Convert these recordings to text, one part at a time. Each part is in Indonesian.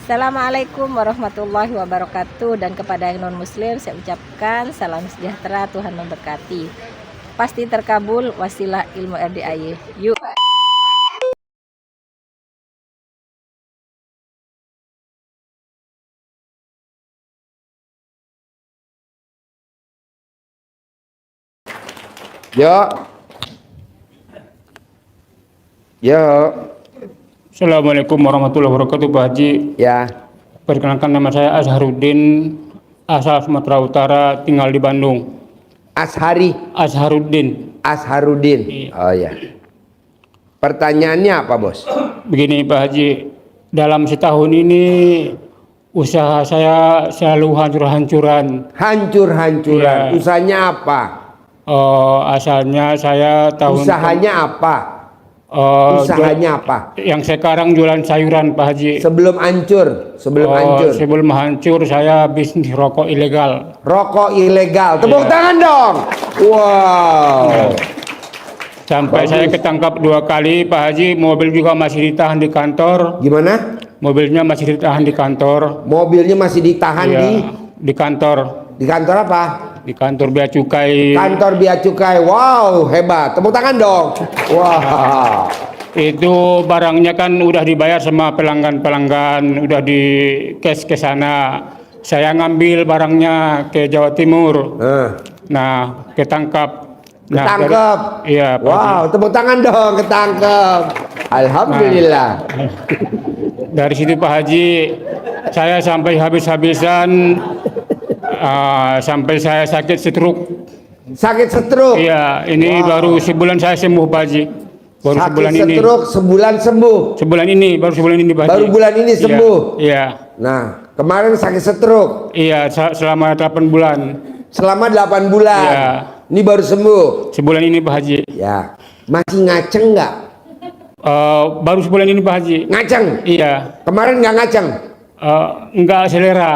Assalamualaikum warahmatullahi wabarakatuh. Dan kepada yang non muslim saya ucapkan salam sejahtera, Tuhan memberkati. Pasti terkabul, wasilah ilmu RDAY. Yuk. Yo. Yo. Assalamualaikum warahmatullahi wabarakatuh, Pak Haji. Ya. Perkenalkan, nama saya Azharuddin, asal Sumatera Utara, tinggal di Bandung. Azharuddin. Azharuddin. Oh ya. Pertanyaannya apa, Bos? Begini Pak Haji, dalam setahun ini usaha saya selalu hancur-hancuran. Hancur-hancuran. Ya. Usahanya apa? Asalnya saya Usahanya apa? Usahanya apa? Yang sekarang jualan sayuran, Pak Haji. Sebelum hancur, Sebelum hancur saya bisnis rokok ilegal. Rokok ilegal. Tepuk Ya. tangan dong. Wow. Sampai Bagus. saya ketangkap 2 kali, Pak Haji. Mobil juga masih ditahan di kantor. Gimana? Mobilnya masih ditahan di kantor. Mobilnya masih ditahan Iya, di kantor. di kantor apa? Di kantor bea cukai. Kantor bea cukai. Wow, hebat. Tepuk tangan dong. Wah. Itu barangnya kan udah dibayar sama pelanggan-pelanggan, udah di cash ke sana. Saya ngambil barangnya ke Jawa Timur. Nah, ketangkap. Nah, Ketangkep. Iya, Pak Haji. Wow, tepuk tangan dong, ketangkep. Alhamdulillah. Dari situ Pak Haji, saya sampai habis-habisan, sampai saya sakit stroke. Sakit stroke. Iya, ini baru sebulan saya sembuh, Pak Haji. Baru Sakit sebulan ini. stroke sebulan sembuh. Sebulan ini, baru sebulan ini, Pak Haji. Baru bulan ini sembuh. Iya. Nah, kemarin sakit stroke Iya, selama 8 bulan. selama 8 bulan. Iya. Ini baru sembuh. Sebulan ini, Pak Haji. Ya. Masih ngaceng nggak? Baru sebulan ini, Pak Haji. Ngaceng. Iya. Kemarin nggak ngaceng? Enggak selera.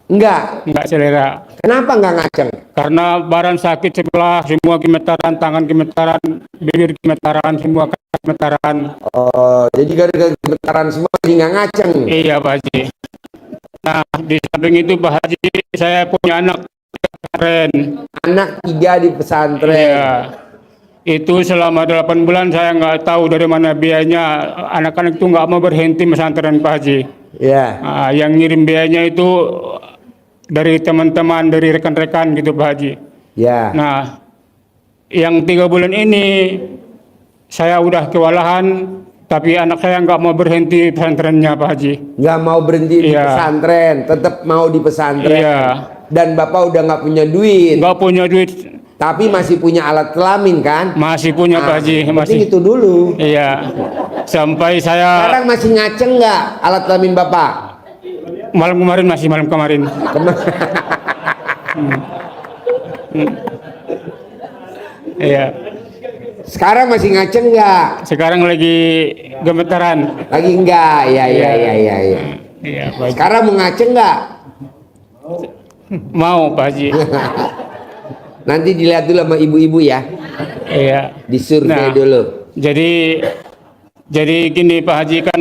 Enggak. Selera. Kenapa nggak ngaceng? Karena badan sakit sebelah, semua gemetaran, tangan gemetaran, bibir gemetaran, semua gemetaran. Oh, jadi gara-gara gemetaran semua jadi nggak ngaceng. Iya, Pak Haji. Nah, di samping itu Pak Haji, saya punya anak pesantren. Anak 3 di pesantren. Iya. Itu selama 8 bulan saya nggak tahu dari mana biayanya. Anak-anak itu nggak mau berhenti pesantren, Pak Haji. Iya. Nah, yang ngirim biayanya itu dari teman-teman, dari rekan-rekan gitu, Pak Haji. Ya. Nah, yang 3 bulan ini saya udah kewalahan, tapi anak saya nggak mau berhenti pesantrennya, Pak Haji. Nggak mau berhenti di Iya. pesantren, tetap mau di pesantren. Iya. Dan bapak udah nggak punya duit, Nggak punya duit, tapi masih punya alat kelamin kan? masih punya, Pak Haji. Yang Masih. penting itu dulu. Iya. Sampai saya Sekarang masih ngaceng nggak alat kelamin bapak? malam kemarin. Iya. Sekarang masih ngaceng nggak? Sekarang lagi gemetaran. Lagi enggak? Ya. Iya, Pak Haji. Sekarang mau ngaceng nggak? Mau, Pak Haji. Nanti dilihat dulu sama ibu-ibu ya, Iya. disurvei Nah, dulu. Jadi gini Pak Haji, kan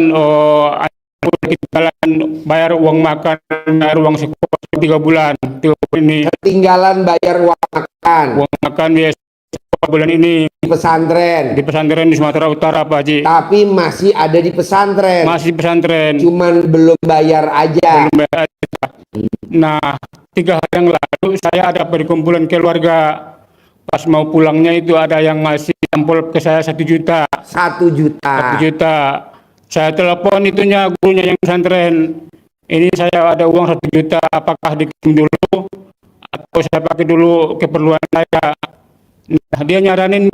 ketinggalan bayar uang makan, bayar uang sekolah 3 bulan. 3 bulan ini Ketinggalan bayar uang makan uang makan biasa bulan ini di pesantren, di pesantren di Sumatera Utara, Pak Haji. tapi masih ada di pesantren, Masih pesantren. cuman belum bayar aja. Belum bayar. Nah, 3 hari yang lalu saya ada perkumpulan keluarga. Pas mau pulangnya itu ada yang ngasih amplop ke saya 1 juta. 1 juta. 1 juta. Saya telepon itunya gurunya yang pesantren. Ini saya ada uang 1 juta. Apakah dikirim dulu atau saya pakai dulu keperluan saya? Nah, dia nyaranin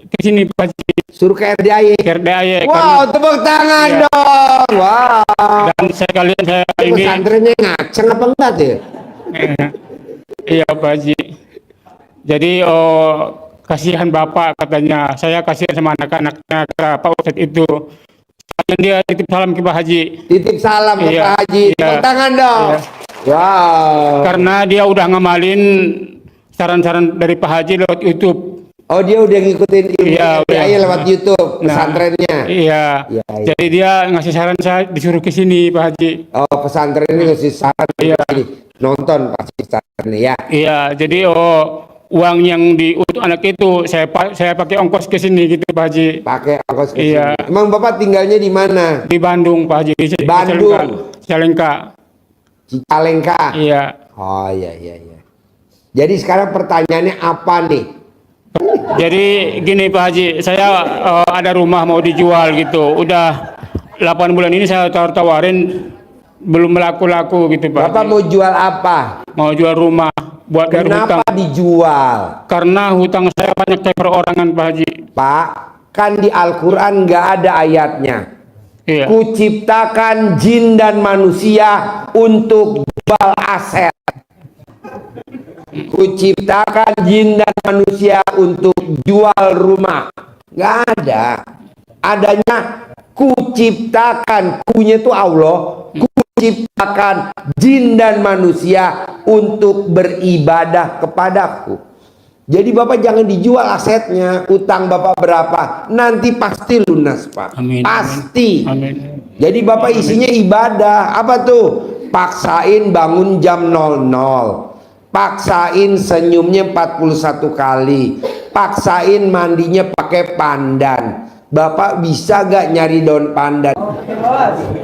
ke sini Pak Haji. Suruh ke RDAY. RDAY. Wow, tepuk tangan Iya. dong. Wow. Dan sekalian saya ini. Pesantrennya ngaceng apa enggak tuh? Iya Pak Haji. Jadi kasihan Bapak katanya. Saya kasihan sama anak-anaknya kata Pak Ustadz itu. Dan dia titip salam ke Pak Haji. Titip salam ke Iya, Pak Haji. iya. Tepuk tangan dong. Iya. Wow. Karena dia udah ngamalin saran-saran dari Pak Haji lewat YouTube. Oh, dia udah ngikutin ilmu Iya, RDI udah. lewat YouTube Nah, pesantrennya. Iya. Iya, iya. Jadi dia ngasih saran, saya disuruh ke sini Pak Haji. Oh, pesantren ini ngasih saran Iya. ini. Nonton pasti pesantren ya. Iya, jadi uang yang untuk anak itu saya pakai ongkos ke sini gitu Pak Haji. Pakai ongkos ke Iya. sini. Emang Bapak tinggalnya di mana? Di Bandung Pak Haji. Di Bandung. Cicalengka. Cicalengka. Iya. Oh, iya iya iya. Jadi sekarang pertanyaannya apa nih? Jadi gini Pak Haji, saya ada rumah mau dijual gitu. Udah 8 bulan ini saya tawarin belum laku-laku gitu Pak Bapak Haji. mau jual apa? Mau jual rumah buat bayar hutang. Kenapa dijual? Karena hutang saya banyak kayak perorangan Pak Haji. Pak, kan di Al-Quran nggak ada ayatnya. Iya. Kuciptakan jin dan manusia untuk jual aset. Kuciptakan jin dan manusia untuk jual rumah. Nggak ada. Adanya kuciptakan, kunya itu Allah. Kuciptakan jin dan manusia untuk beribadah kepadaku. Jadi Bapak jangan dijual asetnya. Utang Bapak berapa, nanti pasti lunas Pak. Amin. Pasti. Amin. Jadi Bapak isinya ibadah. Apa tuh? Paksain bangun jam 00. Paksain senyumnya 41 kali. Paksain mandinya pakai pandan. Bapak bisa gak nyari daun pandan?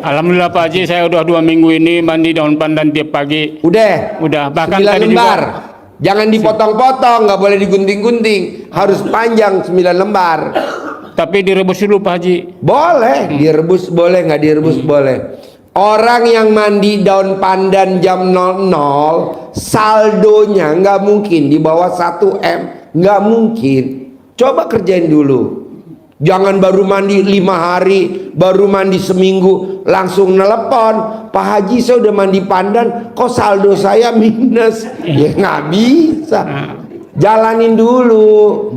Alhamdulillah Pak Haji, saya udah 2 minggu ini mandi daun pandan tiap pagi. Udah. Bahkan 9 tadi lembar. juga. Jangan dipotong-potong, nggak boleh digunting-gunting. Harus panjang 9 lembar. Tapi direbus dulu Pak Haji. Boleh, direbus boleh, nggak direbus boleh. Orang yang mandi daun pandan jam 00, saldonya nggak mungkin di bawah 1 M, nggak mungkin. Coba kerjain dulu. Jangan baru mandi 5 hari, baru mandi seminggu, langsung nelepon, Pak Haji saya udah mandi pandan, kok saldo saya minus? Ya nggak bisa. Jalanin dulu,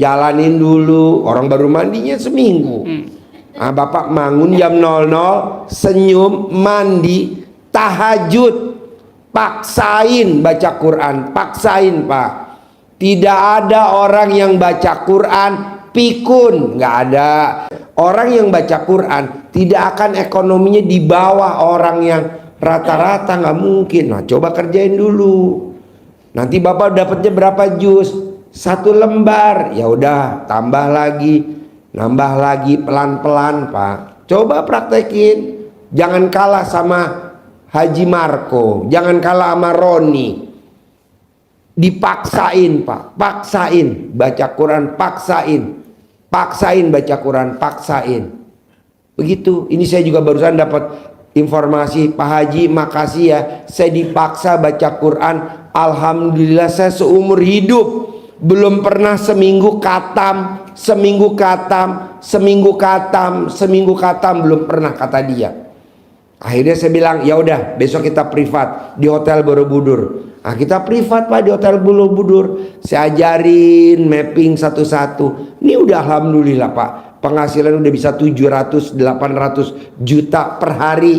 orang baru mandinya seminggu. Nah, Bapak bangun jam 00, senyum, mandi, tahajud, paksain baca Quran, paksain Pak. Tidak ada orang yang baca Quran pikun, nggak ada. Orang yang baca Quran tidak akan ekonominya di bawah orang yang rata-rata, nggak mungkin. Nah, coba kerjain dulu. Nanti Bapak dapatnya berapa juz? 1 lembar. Ya udah, tambah lagi. Nambah lagi pelan-pelan Pak. Coba praktekin. Jangan kalah sama Haji Marco. Jangan kalah sama Roni. Dipaksain Pak. Paksain baca Quran. Paksain baca Quran. Paksain. Begitu. Ini saya juga barusan dapat informasi. Pak Haji makasih ya. Saya dipaksa baca Quran. Alhamdulillah saya seumur hidup belum pernah seminggu katam, belum pernah, kata dia. Akhirnya saya bilang, ya udah besok kita privat di Hotel Borobudur. Nah, kita privat Pak di Hotel Borobudur. Saya ajarin mapping satu-satu. Ini udah alhamdulillah Pak. Penghasilan udah bisa 700-800 juta per hari.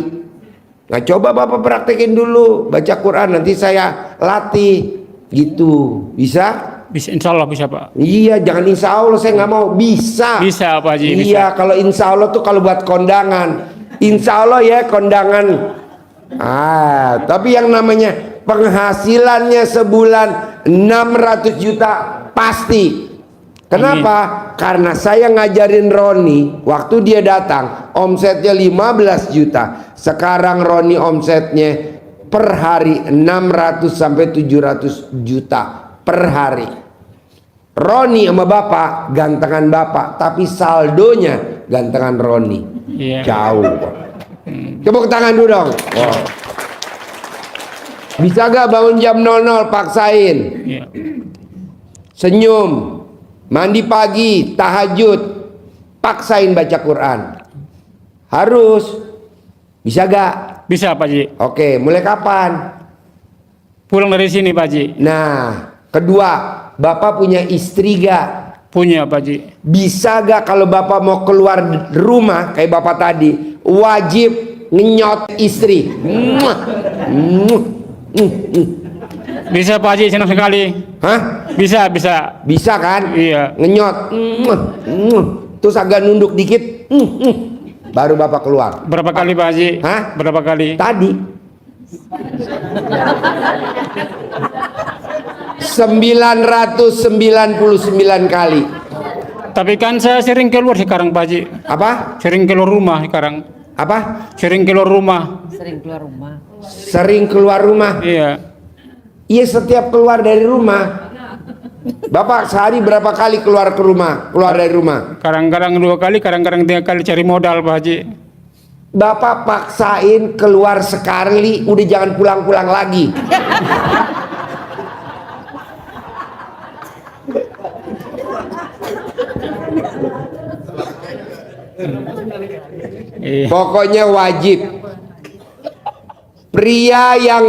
Nah, coba Bapak praktekin dulu baca Quran, nanti saya latih gitu. Bisa? Bisa, insya Allah bisa Pak. Iya, jangan insya Allah, saya nggak mau. Bisa. Bisa Pak Haji. Iya, Bisa. kalau insya Allah tuh kalau buat kondangan. Insya Allah ya kondangan. Tapi yang namanya penghasilannya sebulan 600 juta pasti. Kenapa? Karena saya ngajarin Roni, waktu dia datang omsetnya 15 juta. Sekarang Roni omsetnya per hari 600 sampai 700 juta per hari. Roni sama Bapak gantengan Bapak, tapi saldonya gantengan Roni. Iya. Jauh. Tepuk tangan dulu dong. Wow. Bisa gak bangun jam 00, paksain. Iya. Senyum, mandi pagi, tahajud, paksain baca Quran. Harus. Bisa gak? Bisa Pak Haji. Oke, mulai kapan? Pulang dari sini Pak Haji. Nah, kedua, Bapak punya istri gak? Punya Pak Haji. Bisa gak kalau Bapak mau keluar rumah kayak Bapak tadi, wajib ngenyot istri? Bisa Pak Haji, senang sekali. Hah? Bisa. Bisa kan? Iya. Ngenyot. Terus agak nunduk dikit. Baru Bapak keluar. Berapa kali Pak Haji? Hah? Berapa kali? Tadi 999 kali. Tapi kan saya sering keluar sekarang Pak Haji. Apa? Sering keluar rumah sekarang. Apa? Sering keluar rumah. Sering keluar rumah. Iya. Iya, setiap keluar dari rumah. Bapak sehari berapa kali keluar dari rumah? Kadang-kadang 2 kali, kadang-kadang 3 kali cari modal Pak Haji. Bapak paksain keluar sekali, udah jangan pulang-pulang lagi. Iya. Pokoknya wajib. Pria yang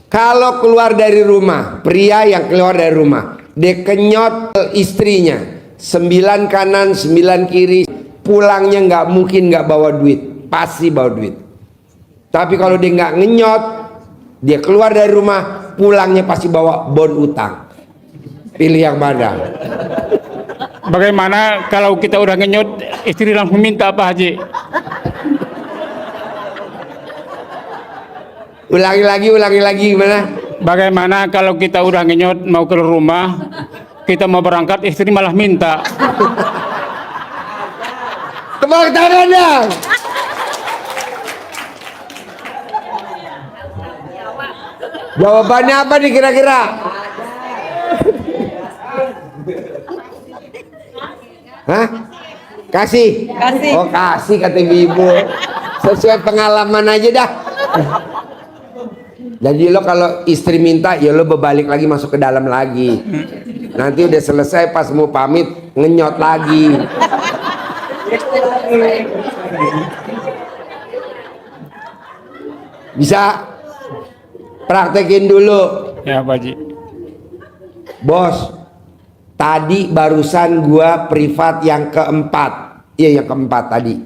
kalau keluar dari rumah, dia kenyot istrinya, 9 kanan 9 kiri, pulangnya nggak mungkin nggak bawa duit, pasti bawa duit. Tapi kalau dia nggak ngenyot, dia keluar dari rumah, pulangnya pasti bawa bon utang. Pilih yang mana? Bagaimana kalau kita udah ngenyot, istri langsung minta Pak Haji? Ulangi lagi gimana? Bagaimana kalau kita udah ngenyot mau ke rumah, kita mau berangkat, istri malah minta? Tepuk tangan dong. Jawabannya apa nih kira-kira? Hah? Kasih? Oh, kasih kata ibu. Sesuai pengalaman aja dah. Jadi lo kalau istri minta, ya lo berbalik lagi, masuk ke dalam lagi. Nanti udah selesai pas mau pamit, ngenyot lagi. Bisa praktekin dulu. Ya Pak Haji. Bos, tadi barusan gua privat yang keempat. Iya, yang keempat tadi.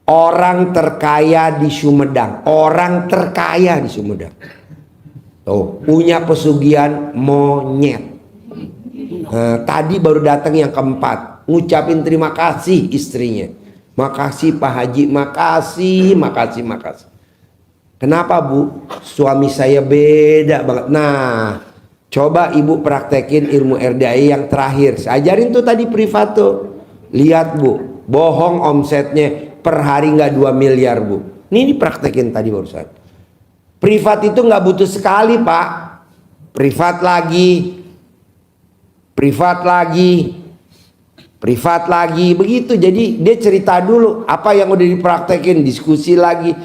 Orang terkaya di Sumedang. Tuh, punya pesugihan monyet. Nah, tadi baru datang yang keempat. Ngucapin terima kasih istrinya. Makasih Pak Haji, makasih. Kenapa Bu? Suami saya beda banget. Nah, coba Ibu praktekin ilmu RDI yang terakhir. Saya ajarin tuh tadi privat tuh. Lihat Bu, bohong omsetnya per hari nggak 2 miliar Bu. Ini dipraktekin tadi barusan. Privat itu nggak butuh sekali Pak. Privat lagi, begitu. Jadi dia cerita dulu apa yang udah dipraktekin, diskusi lagi.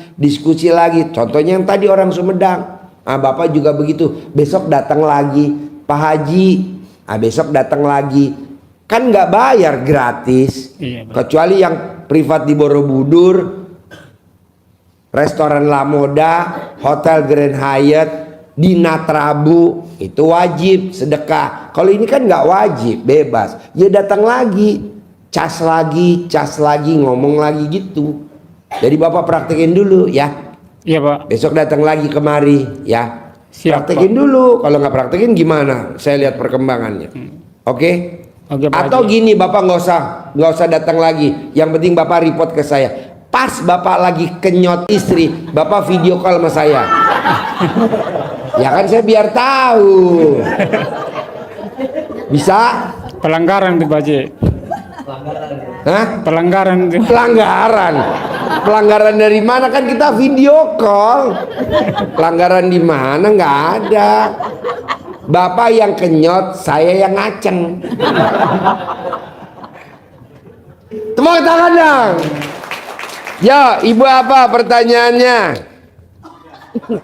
Contohnya yang tadi orang Sumedang. Nah, Bapak juga begitu. Besok datang lagi, Pak Haji. Nah, besok datang lagi. Kan nggak bayar, gratis. Iya, Kecuali yang privat di Borobudur, restoran La Moda, Hotel Grand Hyatt, di Natrabu, itu wajib sedekah. Kalau ini kan nggak wajib, bebas. Ya datang lagi, cas lagi, ngomong lagi gitu. Jadi Bapak praktekin dulu ya. Iya Pak. Besok datang lagi kemari ya. Siap, Praktekin Pak. dulu. Kalau nggak praktekin gimana? Saya lihat perkembangannya. Oke? Oke, Pak Atau Haji. gini, Bapak nggak usah datang lagi. Yang penting Bapak report ke saya. Pas Bapak lagi kenyot istri, Bapak video call sama saya. Ya kan saya biar tahu. Bisa? Pelanggaran tuh Pak Haji. Hah? Pelanggaran tuh. Pelanggaran dari mana? Kan kita video call. Pelanggaran di mana? Nggak ada. Bapak yang kenyot, saya yang ngaceng. Tepuk tangan dong. Ya, Ibu apa pertanyaannya?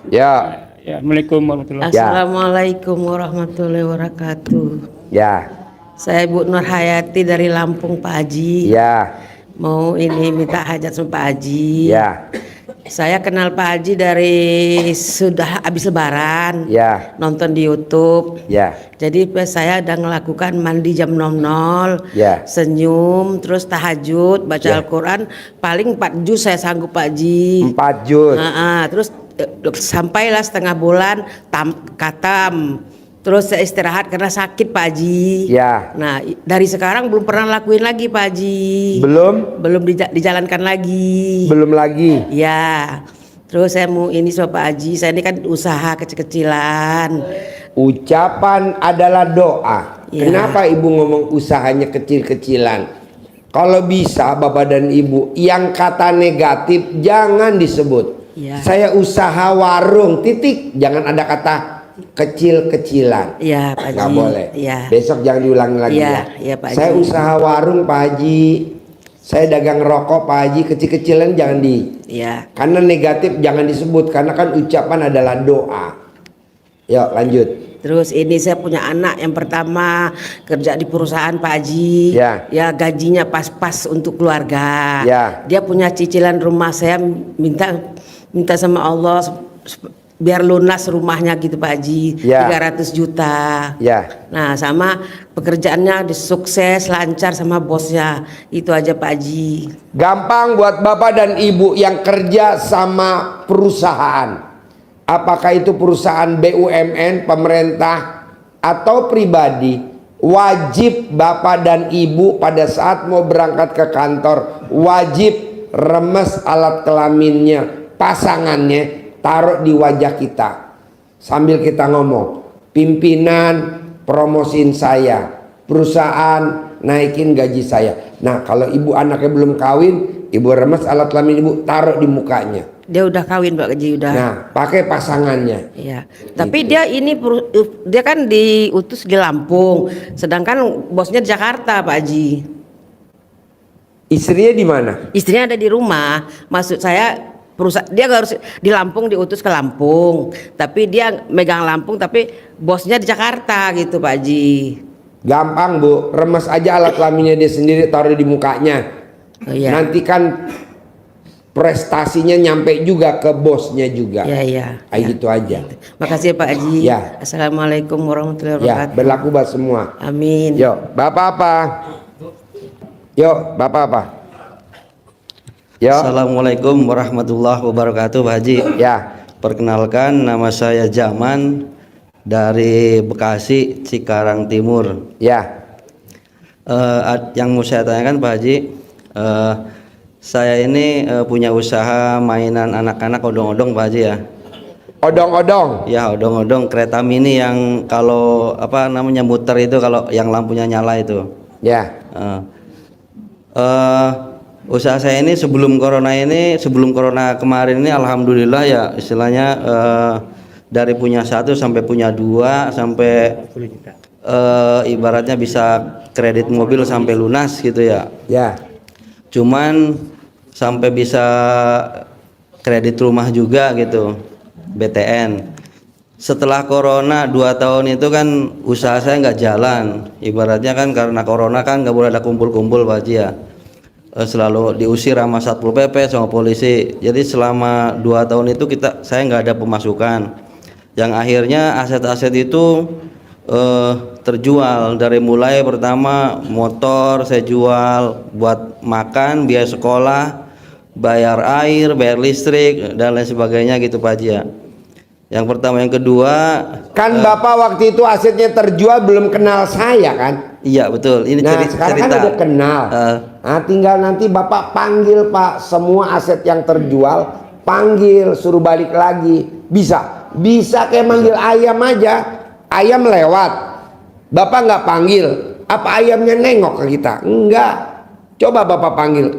Ya. Ya, Assalamualaikum warahmatullahi wabarakatuh. Assalamualaikum warahmatullahi wabarakatuh. Ya. Saya Ibu Nur Hayati dari Lampung Pak Haji. Ya. Mau ini minta hajat sama Pak Haji. Ya. Saya kenal Pak Haji dari sudah habis lebaran. Ya. Nonton di YouTube. Ya. Jadi saya udah melakukan mandi jam 00. Ya. Senyum, terus tahajud, baca Ya. Al-Quran. Paling 4 juz saya sanggup Pak Haji. 4 juz. Terus sampailah setengah bulan katam. Terus saya istirahat karena sakit Pak Haji. Ya. Nah, dari sekarang belum pernah lakuin lagi Pak Haji. Belum dijalankan lagi. Belum lagi. Ya. Terus saya mau ini so Pak Haji, saya ini kan usaha kecil-kecilan. Ucapan adalah doa. Ya. Kenapa ibu ngomong usahanya kecil-kecilan? Kalau bisa Bapak dan Ibu, yang kata negatif jangan disebut. Ya. Saya usaha warung, titik. Jangan ada kata kecil-kecilan. Iya Pak Haji. Nggak boleh. Iya. Besok jangan diulangi lagi Iya, ya. iya, Pak Saya Haji. usaha warung Pak Haji. Saya dagang rokok Pak Haji, kecil-kecilan jangan Iya. karena negatif jangan disebut, karena kan ucapan adalah doa. Yuk lanjut. Terus ini saya punya anak yang pertama kerja di perusahaan Pak Haji. Ya. Ya gajinya pas-pas untuk keluarga. Ya. Dia punya cicilan rumah, saya minta sama Allah biar lunas rumahnya gitu Pak Haji. Ya. 300 juta. Ya. Nah sama pekerjaannya sukses lancar sama bosnya. Itu aja Pak Haji. Gampang buat Bapak dan Ibu yang kerja sama perusahaan. Apakah itu perusahaan BUMN, pemerintah, atau pribadi, wajib Bapak dan Ibu pada saat mau berangkat ke kantor, wajib remes alat kelaminnya, pasangannya, taruh di wajah kita. Sambil kita ngomong, pimpinan promosiin saya, perusahaan naikin gaji saya. Nah kalau ibu anaknya belum kawin, ibu remes alat kelamin ibu, taruh di mukanya. Dia udah kawin Pak Haji udah. Nah, pakai pasangannya. Iya. Tapi dia ini dia kan diutus di Lampung, sedangkan bosnya di Jakarta, Pak Haji. Istrinya di mana? Istrinya ada di rumah. Maksud saya perusahaan dia harus di Lampung, diutus ke Lampung. Tapi dia megang Lampung tapi bosnya di Jakarta gitu, Pak Haji. Gampang, Bu. Remes aja alat kelaminnya dia sendiri, taruh di mukanya. Oh, iya. Nanti kan prestasinya nyampe juga ke bosnya juga. Iya, iya. Kayak gitu aja. Makasih ya Pak Haji. Ya. Assalamualaikum warahmatullahi Ya, wabarakatuh. berlaku buat semua. Amin. Yuk, Bapak apa? Yuk, Bapak apa? Yuk. Assalamualaikum warahmatullahi wabarakatuh, Pak Haji. Ya. Perkenalkan, nama saya Jaman dari Bekasi, Cikarang Timur. Ya. Yang mau saya tanyakan, Pak Haji, saya ini punya usaha mainan anak-anak odong-odong, Pak Haji ya. Odong-odong. Ya, odong-odong kereta mini yang kalau apa namanya muter itu, kalau yang lampunya nyala itu. Ya. Usaha saya ini sebelum corona kemarin ini alhamdulillah ya, istilahnya dari punya 1 sampai punya 2 sampai ibaratnya bisa kredit mobil sampai lunas gitu ya. Ya. Cuman sampai bisa kredit rumah juga gitu, BTN. Setelah corona 2 tahun itu kan usaha saya nggak jalan, ibaratnya kan karena corona kan nggak boleh ada kumpul-kumpul Pak Haji ya. Selalu diusir sama Satpol PP sama polisi. Jadi selama 2 tahun itu saya nggak ada pemasukan. Yang akhirnya aset-aset itu terjual. Dari mulai pertama motor saya jual buat makan, biaya sekolah, bayar air, bayar listrik dan lain sebagainya gitu Pak Haji ya. Yang pertama, yang kedua Kan Bapak waktu itu asetnya terjual belum kenal saya kan? iya betul, ini Nah sekarang cerita. kan udah kenal. Nah tinggal nanti Bapak panggil Pak semua aset yang terjual, panggil suruh balik lagi. Bisa kayak manggil ayam aja. Ayam lewat, Bapak nggak panggil, apa ayamnya nengok ke kita? Enggak. Coba Bapak panggil,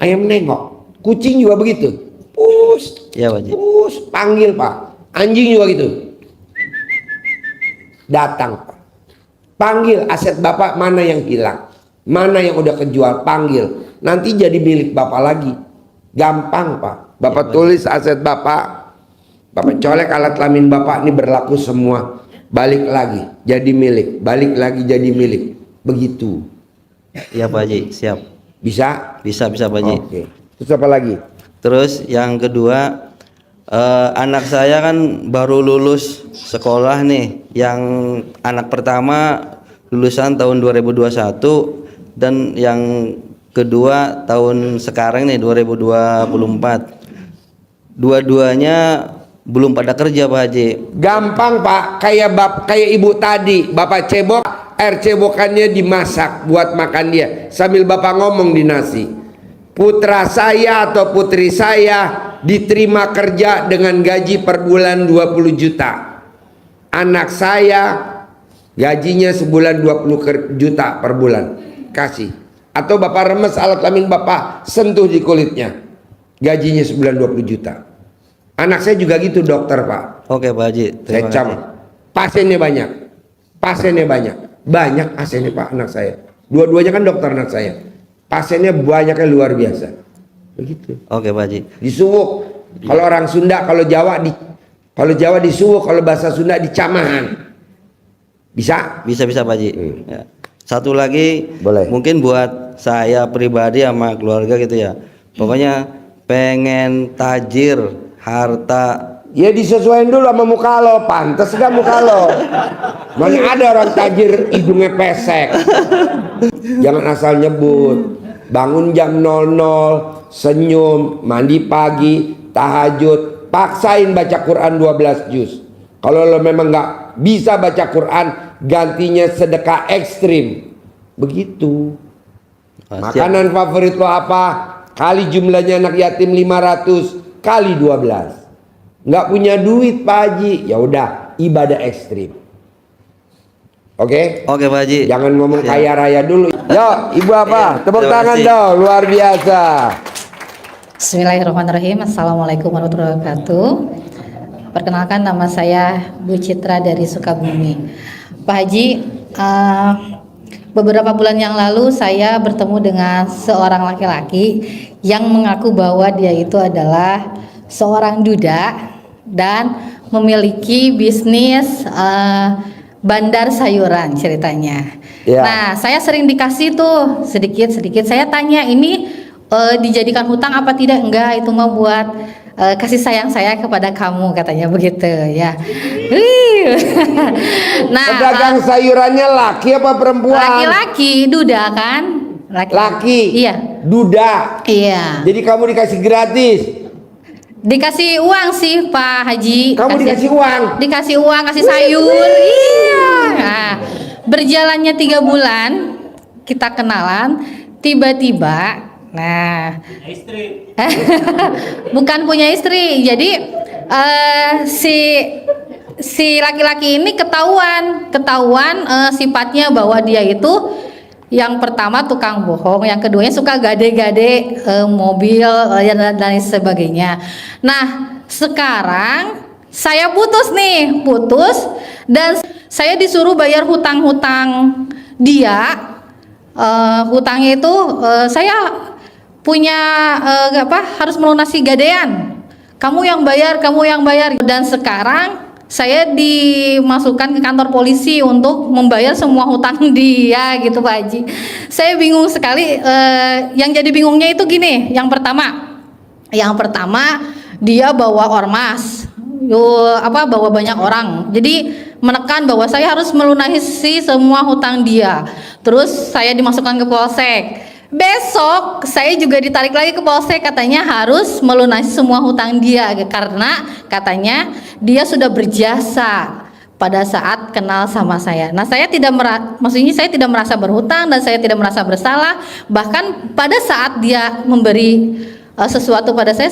ayam nengok. Kucing juga begitu. Pus, Iya Pak Haji. pus, panggil Pak. Anjing juga gitu. Datang Pak. Panggil aset Bapak mana yang hilang, mana yang udah kejual, panggil. Nanti jadi milik Bapak lagi. Gampang Pak. Bapak tulis aset Bapak. Bapak colek alat kelamin Bapak, ini berlaku semua. Balik lagi jadi milik, balik lagi jadi milik. Begitu. Iya Pak Haji, siap. Bisa? Bisa Pak Haji. Oke. Terus apa lagi? Terus yang kedua, anak saya kan baru lulus sekolah nih. Yang anak pertama lulusan tahun 2021 dan yang kedua tahun sekarang nih 2024. Dua-duanya belum pada kerja Pak Haji. Gampang Pak, kayak ibu tadi, Bapak cebok, air cebokannya dimasak buat makan dia sambil Bapak ngomong di nasi. Putra saya atau putri saya diterima kerja dengan gaji per bulan 20 juta. Anak saya gajinya sebulan 20 juta per bulan. Kasih. Atau Bapak remes alat kelamin Bapak sentuh di kulitnya. Gajinya sebulan 20 juta. Anak saya juga gitu dokter Pak. Oke Pak Haji, Saya terima cam. kasih. Pasiennya banyak. Pasiennya banyak. Banyak pasiennya Pak anak saya. Dua-duanya kan dokter anak saya. Pasiennya banyaknya luar biasa. Begitu. Oke Pak Haji. Disuwuk. Kalau orang Sunda, kalau Jawa disuwuk, kalau bahasa Sunda dicamahan. Bisa? Bisa Pak Haji. Ya. Satu lagi, Boleh. mungkin buat saya pribadi sama keluarga gitu ya. Pokoknya pengen tajir harta. Ya disesuaikan dulu sama muka lo. Pantes gak muka lo? Mana ada orang tajir hidungnya pesek. Jangan asal nyebut. Bangun jam 00, senyum, mandi pagi, tahajud, paksain baca Quran 12 juz. Kalau lo memang nggak bisa baca Quran, gantinya sedekah ekstrim. Begitu. Makanan favorit lo apa? Kali jumlahnya anak yatim 500 kali 12. Nggak punya duit Pak Haji, ya udah ibadah ekstrim. Oke? Oke Pak Haji. Jangan ngomong Siap. kaya raya dulu. Yo, ibu apa? Tepuk Terima tangan kasih. dong, luar biasa. Bismillahirrahmanirrahim. Assalamualaikum warahmatullahi wabarakatuh. Perkenalkan, nama saya Bu Citra dari Sukabumi. Pak Haji, beberapa bulan yang lalu saya bertemu dengan seorang laki-laki yang mengaku bahwa dia itu adalah seorang duda dan memiliki bisnis bandar sayuran ceritanya. Ya. Nah, saya sering dikasih tuh sedikit-sedikit. Saya tanya, ini dijadikan hutang apa tidak? Enggak, itu mah buat kasih sayang saya kepada kamu, katanya begitu ya. Nah, Pedagang sayurannya laki apa perempuan? laki-laki duda kan? Laki. Iya. Duda. Iya. Jadi kamu dikasih gratis. Dikasih uang sih Pak Haji. Kamu dikasih uang. Dikasih uang, kasih sayur. Iya. Nah, berjalannya 3 bulan kita kenalan, tiba-tiba, nah, bukan punya istri. Jadi si laki-laki ini ketahuan sifatnya bahwa dia itu yang pertama tukang bohong, yang keduanya suka gade-gade mobil dan lain sebagainya. Nah, sekarang saya putus dan saya disuruh bayar hutang-hutang dia. Hutangnya itu saya punya harus melunasi gadean. Kamu yang bayar. Dan sekarang saya dimasukkan ke kantor polisi untuk membayar semua hutang dia gitu Pak Haji. Saya bingung sekali. Yang jadi bingungnya itu gini. Yang pertama dia bawa ormas, bawa banyak orang. Jadi menekan bahwa saya harus melunasi semua hutang dia. Terus saya dimasukkan ke polsek. Besok saya juga ditarik lagi ke polsek, katanya harus melunasi semua hutang dia karena katanya dia sudah berjasa pada saat kenal sama saya. Nah, saya tidak merasa berhutang dan saya tidak merasa bersalah. Bahkan pada saat dia memberi sesuatu pada saya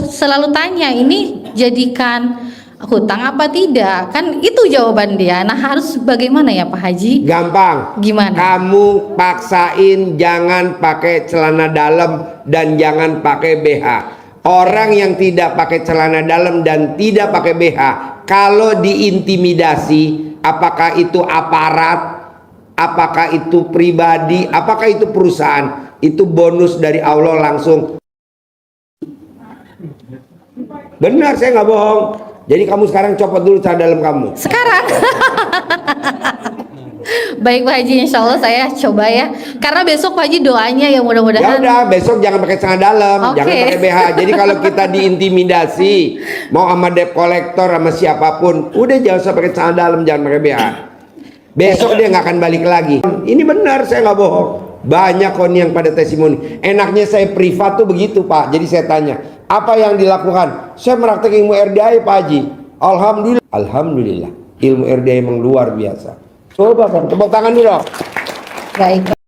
selalu tanya, ini jadikan hutang apa tidak? Kan itu jawaban dia. Nah, harus bagaimana ya Pak Haji? Gampang. Gimana? Kamu paksain jangan pakai celana dalam dan jangan pakai BH. Orang yang tidak pakai celana dalam dan tidak pakai BH, kalau diintimidasi, apakah itu aparat, apakah itu pribadi, apakah itu perusahaan, itu bonus dari Allah langsung. Benar, saya nggak bohong. Jadi kamu sekarang copot dulu celana dalam kamu. Sekarang. Baik Pak Haji, insya Allah saya coba ya. Karena besok Pak Haji doanya ya Ya mudah-mudahan. udah, besok jangan pakai celana dalam, Oke. jangan pakai BH. Jadi kalau kita diintimidasi, mau sama debt collector sama siapapun, udah jangan usah pakai celana dalam, jangan pakai BH. Besok dia nggak akan balik lagi. Ini benar, saya nggak bohong. Banyak kok nih yang pada testimoni. Enaknya saya privat tuh begitu Pak. Jadi saya tanya, apa yang dilakukan? Saya meraktek ilmu RDI Pak Haji. Alhamdulillah. Alhamdulillah. Ilmu RDI memang luar biasa. Coba kan, tepuk tangan dulu. Baik.